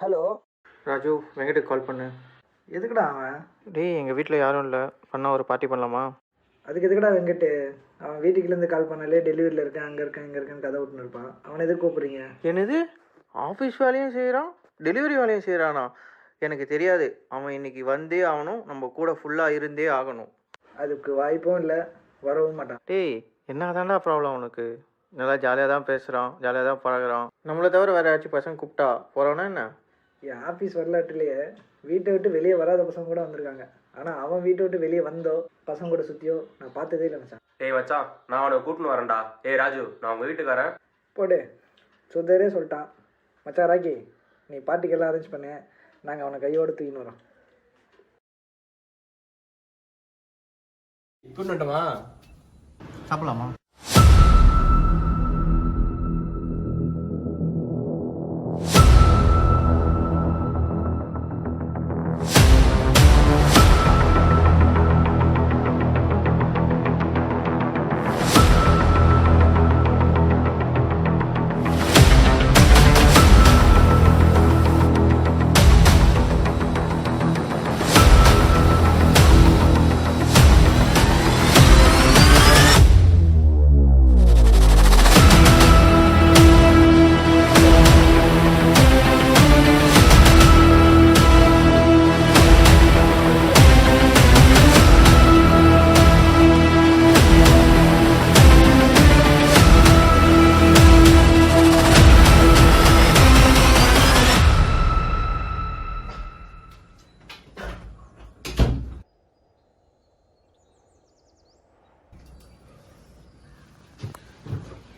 Hello. Raju, வெங்கட்டுக்கு கால் பண்ணு. எதுக்குடா அவன்? டேய், எங்கள் வீட்டில் யாரும் இல்லை, பண்ணால் ஒரு பார்ட்டி பண்ணலாமா? அதுக்கு எதுக்குடா வெங்கட்டு? அவன் வீட்டுக்குலேருந்து கால் பண்ணாலே டெலிவரியில் இருக்கேன், அங்கே இருக்கேன், இங்கே இருக்கேன்னு கதை விட்டுன்னு இருப்பான். அவனை எதுக்கு கூப்பிட்றீங்க? என்னது, ஆஃபீஸ் வேலையும் செய்கிறான், டெலிவரி வேலையும் செய்கிறானா? எனக்கு தெரியாது. அவன் இன்னைக்கு வந்தே ஆகணும், நம்ம கூட ஃபுல்லாக இருந்தே ஆகணும். அதுக்கு வாய்ப்பும் இல்லை, வரவும் மாட்டான். டேய், என்ன தாண்டா ப்ராப்ளம் உனக்கு? நல்லா ஜாலியாக தான் பேசுகிறான், ஜாலியாக தான் பழகுறான். நம்மளை தவிர வேறு ஏதாச்சும் பசங்க கூப்பிட்டா போகிறோன்னா என்ன? என் ஆஃபீஸ் வரலாற்றுலேயே வீட்டை விட்டு வெளியே வராத பசங்க கூட வந்திருக்காங்க. ஆனால் அவன் வீட்டை விட்டு வெளியே வந்தோ பசங்க கூட சுற்றியோ நான் பார்த்ததே இல்லை மச்சான். ஏய் மச்சான், நான் அவனை கூட்டின்னு வரேன்டா. ஏய் ராஜு, நான் உங்கள் வீட்டுக்கு வரேன். போடு, சுத்தரே சொல்லிட்டான். மச்சான் ராக்கி, நீ பார்ட்டிக்கெல்லாம் அரேஞ்ச் பண்ணு, நாங்கள் அவனை கையோடு தூக்கின்னு வரோம். கூட்டிட்டுமா சாப்பிடலாமா?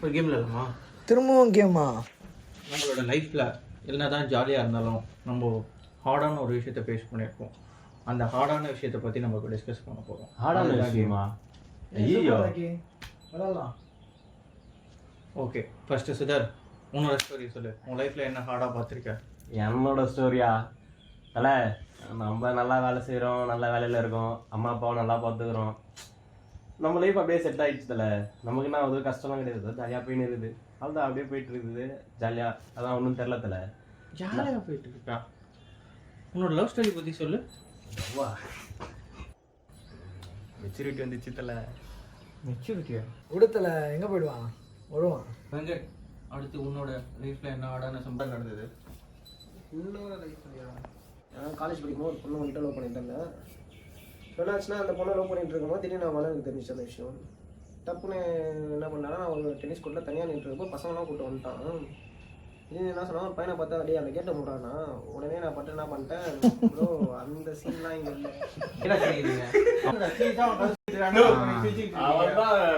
ஒரு கேம் விளையாடலாமா? திரும்பவும் கேமா? நம்மளோட லைஃப்பில் என்ன தான் ஜாலியாக இருந்தாலும் நம்ம ஹார்டான ஒரு விஷயத்தை ஃபேஸ் பண்ணியிருக்கோம். அந்த ஹார்டான விஷயத்தை பற்றி நம்ம டிஸ்கஸ் பண்ண போகிறோம். ஹார்டான விஷயமா? ஐயோ, விளாட்லாம். ஓகே, ஃபஸ்ட்டு சுதர், உன்னோட ஸ்டோரி சொல்லு. உன் லைஃப்பில் என்ன ஹார்டாக பார்த்துருக்க? என்னோட ஸ்டோரியா? தலை, நம்ம நல்லா வேலை செய்கிறோம், நல்ல வேலையில் இருக்கோம், அம்மா அப்பாவும் நல்லா பார்த்துக்கிறோம். நம்ம லைஃப் அப்படியே செட் ஆகிடுச்சு தலை. நமக்குன்னா அது கஷ்டம்லாம் கிடையாது, ஜாலியாக போயின்னு இருக்குது. அதுதான் அப்படியே போயிட்டு இருக்குது ஜாலியாக. அதான் ஒன்றும் தெரில தலை, ஜாலியாக போயிட்டு இருக்கா. உன்னோட லவ் ஸ்டோரி பற்றி சொல்லு. வா, மெச்சூரிட்டி வந்துச்சு தலை. மெச்சூரிட்டியா? உடத்தில் எங்கே போயிடுவான்? வருவான். வெங்கட், அடுத்து உன்னோட லைஃப்பில் என்ன ஹார்டான சம்பவம் நடந்தது? இன்னொரு லைஃப் இல்லையா? நான் காலேஜ் படிக்கும்போது ஒரு பொண்ணு வந்துட்டு லவ் பண்ணிட்டேன். என்னாச்சுன்னா, அந்த பொண்ணை லவ் பண்ணிட்டு இருக்கும்போது திடீர்னு நான் எனக்கு தெரிஞ்சிச்சு அந்த விஷயம். டப்புன்னு என்ன பண்ணாலும் நான் ஒரு டென்னிஸ் கோர்ட்டில் தனியாக நின்றுருக்கப்போ பசங்களாம் கூப்பிட்டு வந்துட்டான். இது என்ன சொன்னால், ஒரு பையனை பார்த்தா அப்படியே அந்த கேட்டை முடுறானா. உடனே நான் பட்டு என்ன பண்ணிட்டேன், ப்ரோ அந்த சீன்லாம் இங்கே இல்லை.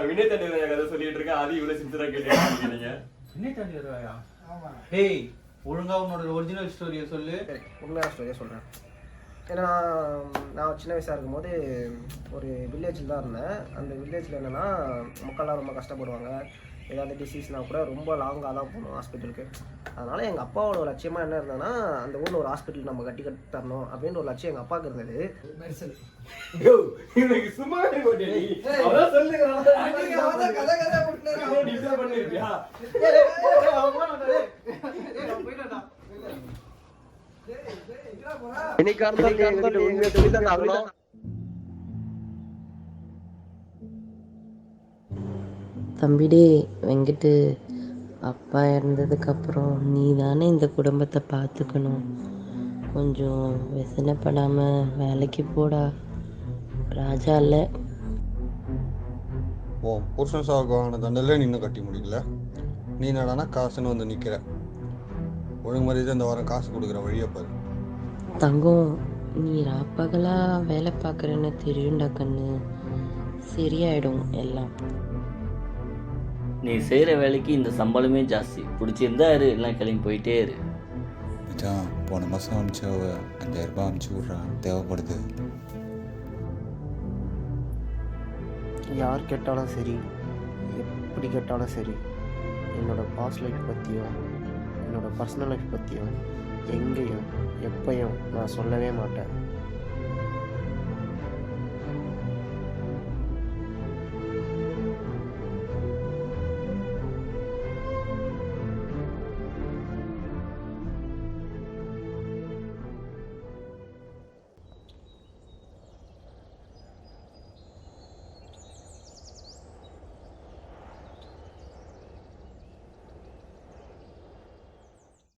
வினய் தண்ணி கதை சொல்லிட்டு இருக்கேன், அது இவ்வளோ சின்சராக கேட்டீங்க. வினய் தண்ணி வருவாயா? ஹேய், ஒழுங்கா உன்னோட ஒரிஜினல் ஸ்டோரியை சொல்லு. உண்மையான ஸ்டோரியாக சொல்கிறேன். ஏன்னா நான் சின்ன வயசாக இருக்கும்போது ஒரு வில்லேஜில் தான் இருந்தேன். அந்த வில்லேஜில் என்னென்னா, மக்கள்லாம் ரொம்ப கஷ்டப்படுவாங்க. ஏதாவது டிசீஸ்னால் கூட ரொம்ப லாங்காக தான் போகணும் ஹாஸ்பிட்டலுக்கு. அதனால் எங்கள் அப்பாவோட ஒரு லட்சியமாக என்ன இருந்ததுன்னா, அந்த ஊரில் ஒரு ஹாஸ்பிட்டல் நம்ம கட்டி தரணும் அப்படின்ற ஒரு லட்சியம் எங்கள் அப்பாவுக்கு இருந்தது. தம்பிடே வெங்கட்டு, அப்பா இறந்ததுக்கப்புறம் நீ தானே இந்த குடும்பத்தை பார்த்துக்கணும். கொஞ்சம் வெசனப்படாமல் வேலைக்கு போடா. ராஜா இல்லை. ஓ புருஷன் சாவுக்கான தண்டனை நீ இன்னும் கட்டி முடியல. நீ என்னடானா காசுன்னு வந்து நிற்கிற. ஒழுங்கு மாதிரி இந்த வாரம் காசு கொடுக்குற வழியை பாரு. தங்கம், நீ ராப்பகலாக வேலை பார்க்குறேன்னு தெரியும்டா கண்ணு. சரியாயிடும் எல்லாம். நீ செய்கிற வேலைக்கு இந்த சம்பளமே ஜாஸ்தி. பிடிச்சிருந்தா இரு, எல்லாம் கிளம்பி போயிட்டே இரு. மச்சான், போன மாதம் அனுப்பிச்சு 5000 ரூபாய் அனுப்பிச்சி விட்றான், தேவைப்படுது. யார் கேட்டாலும் சரி, எப்படி கேட்டாலும் சரி, என்னோடய பாஸ்ட் லைஃப் பற்றியும் என்னோடய பர்சனல் லைஃப் பற்றியும் எங்கேயும் எப்பையும் நான் சொல்லவே மாட்டேன்.